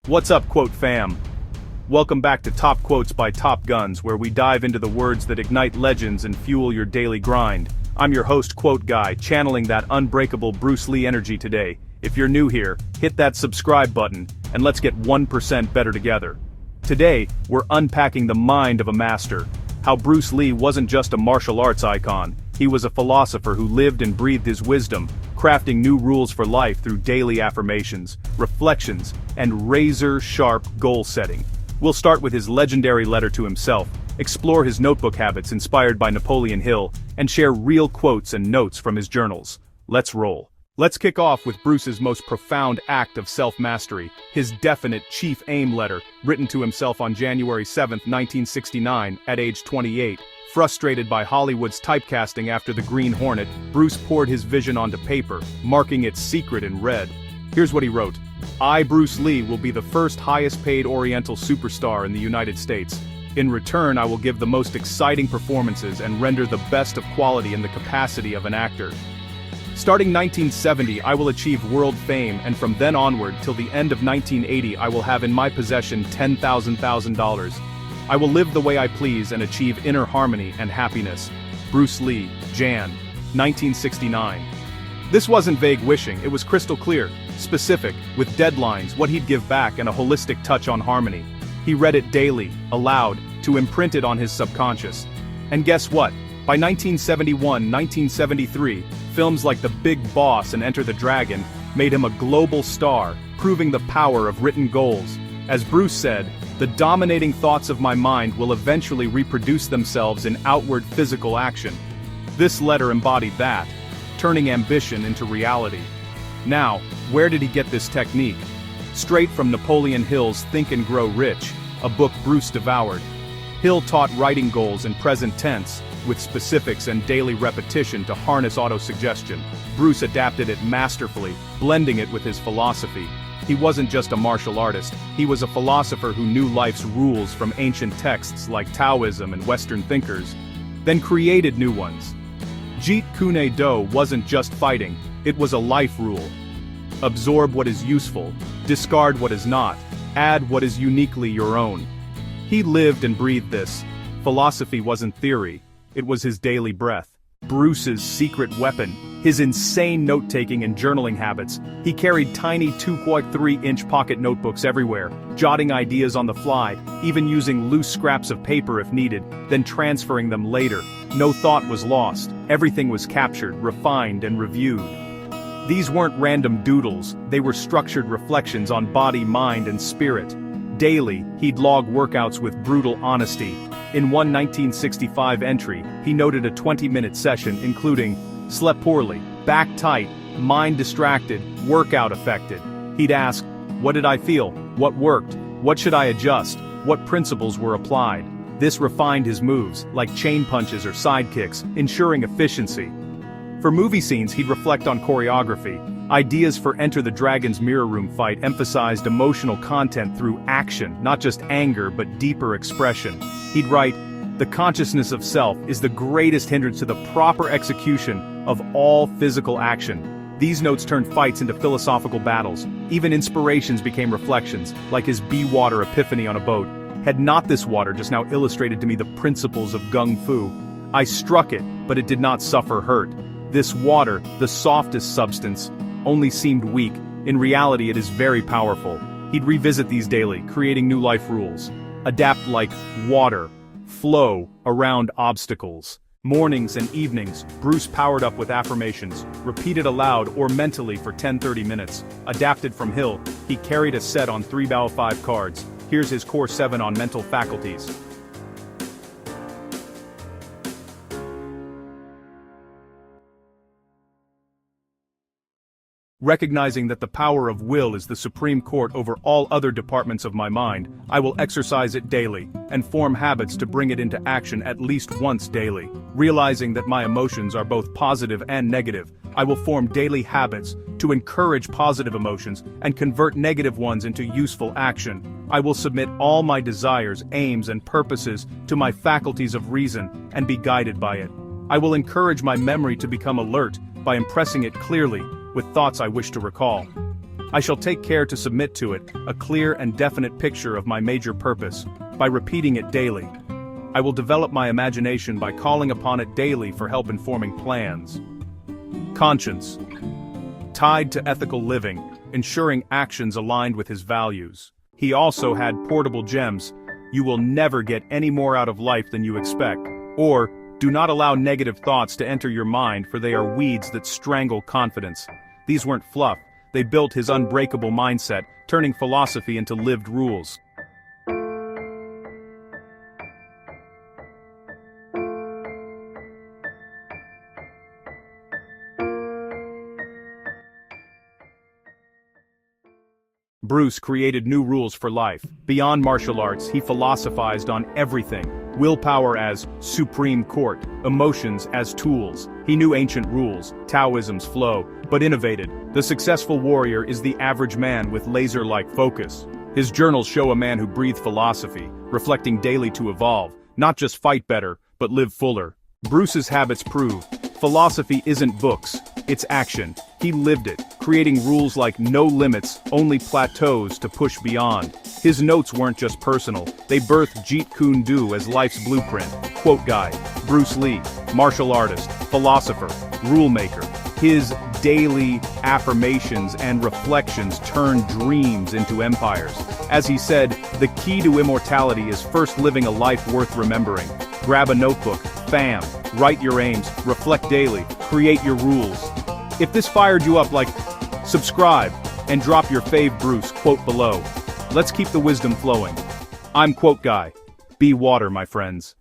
What's up, quote fam? Welcome back to Top Quotes by Top Guns, where we dive into the words that ignite legends and fuel your daily grind. I'm your host, Quote Guy, channeling that unbreakable Bruce Lee energy today. If you're new here, hit that subscribe button, and let's get 1% better together. Today, we're unpacking the mind of a master. How Bruce Lee wasn't just a martial arts icon, he was a philosopher who lived and breathed his wisdom, crafting new rules for life through daily affirmations, reflections, and razor-sharp goal setting. We'll start with his legendary letter to himself, explore his notebook habits inspired by Napoleon Hill, and share real quotes and notes from his journals. Let's roll. Let's kick off with Bruce's most profound act of self-mastery, his definite chief aim letter, written to himself on January 7, 1969, at age 28. Frustrated by Hollywood's typecasting after The Green Hornet, Bruce poured his vision onto paper, marking its secret in red. Here's what he wrote. I, Bruce Lee, will be the first highest-paid Oriental superstar in the United States. In return, I will give the most exciting performances and render the best of quality in the capacity of an actor. Starting 1970, I will achieve world fame, and from then onward till the end of 1980 I will have in my possession $10,000. I will live the way I please and achieve inner harmony and happiness. Bruce Lee, Jan. 1969. This wasn't vague wishing, it was crystal clear, specific, with deadlines, what he'd give back, and a holistic touch on harmony. He read it daily, aloud, to imprint it on his subconscious. And guess what? By 1971, 1973, films like The Big Boss and Enter the Dragon made him a global star, proving the power of written goals. As Bruce said, the dominating thoughts of my mind will eventually reproduce themselves in outward physical action. This letter embodied that, turning ambition into reality. Now, where did he get this technique? Straight from Napoleon Hill's Think and Grow Rich, a book Bruce devoured. Hill taught writing goals in present tense, with specifics and daily repetition to harness autosuggestion. Bruce adapted it masterfully, blending it with his philosophy. He wasn't just a martial artist, he was a philosopher who knew life's rules from ancient texts like Taoism and Western thinkers, then created new ones. Jeet Kune Do wasn't just fighting, it was a life rule. Absorb what is useful, discard what is not, add what is uniquely your own. He lived and breathed this. Philosophy wasn't theory, it was his daily breath. Bruce's secret weapon, his insane note-taking and journaling habits. He carried tiny 2.3-inch pocket notebooks everywhere, jotting ideas on the fly, even using loose scraps of paper if needed, then transferring them later. No thought was lost, everything was captured, refined, and reviewed. These weren't random doodles, they were structured reflections on body, mind, and spirit. Daily, he'd log workouts with brutal honesty. In one 1965 entry, he noted a 20-minute session including slept poorly, back tight, mind distracted, workout affected. He'd ask, what did I feel? What worked? What should I adjust? What principles were applied? This refined his moves, like chain punches or side kicks, ensuring efficiency. For movie scenes, he'd reflect on choreography. Ideas for Enter the Dragon's mirror room fight emphasized emotional content through action, not just anger but deeper expression. He'd write, the consciousness of self is the greatest hindrance to the proper execution of all physical action. These notes turned fights into philosophical battles. Even inspirations became reflections, like his Be Water epiphany on a boat. Had not this water just now illustrated to me the principles of Gung Fu? I struck it, but it did not suffer hurt. This water, the softest substance, only seemed weak. In reality, it is very powerful. He'd revisit these daily, creating new life rules. Adapt like water. Flow around obstacles. Mornings and evenings, Bruce powered up with affirmations, repeated aloud or mentally for 10-30 minutes. Adapted from Hill, he carried a set on 3x5 cards. Here's his core 7 on mental faculties. Recognizing that the power of will is the supreme court over all other departments of my mind, I will exercise it daily, and form habits to bring it into action at least once daily. Realizing that my emotions are both positive and negative, I will form daily habits to encourage positive emotions and convert negative ones into useful action. I will submit all my desires, aims, and purposes to my faculties of reason and be guided by it. I will encourage my memory to become alert by impressing it clearly with thoughts I wish to recall. I shall take care to submit to it a clear and definite picture of my major purpose, by repeating it daily. I will develop my imagination by calling upon it daily for help in forming plans. Conscience. Tied to ethical living, ensuring actions aligned with his values. He also had portable gems. You will never get any more out of life than you expect. Or, do not allow negative thoughts to enter your mind, for they are weeds that strangle confidence. These weren't fluff, they built his unbreakable mindset, turning philosophy into lived rules. Bruce created new rules for life. Beyond martial arts, he philosophized on everything. Willpower as supreme court, emotions as tools. He knew ancient rules, Taoism's flow, but innovated. The successful warrior is the average man with laser-like focus. His journals show a man who breathed philosophy, reflecting daily to evolve, not just fight better, but live fuller. Bruce's habits prove, philosophy isn't books, it's action. He lived it, creating rules like no limits, only plateaus to push beyond. His notes weren't just personal, they birthed Jeet Kune Do as life's blueprint. Quote guy, Bruce Lee, martial artist, philosopher, rule maker. His daily affirmations and reflections turned dreams into empires. As he said, the key to immortality is first living a life worth remembering. Grab a notebook, fam, write your aims, reflect daily, create your rules. If this fired you up, like, subscribe, and drop your fave Bruce quote below. Let's keep the wisdom flowing. I'm Quote Guy. Be water, my friends.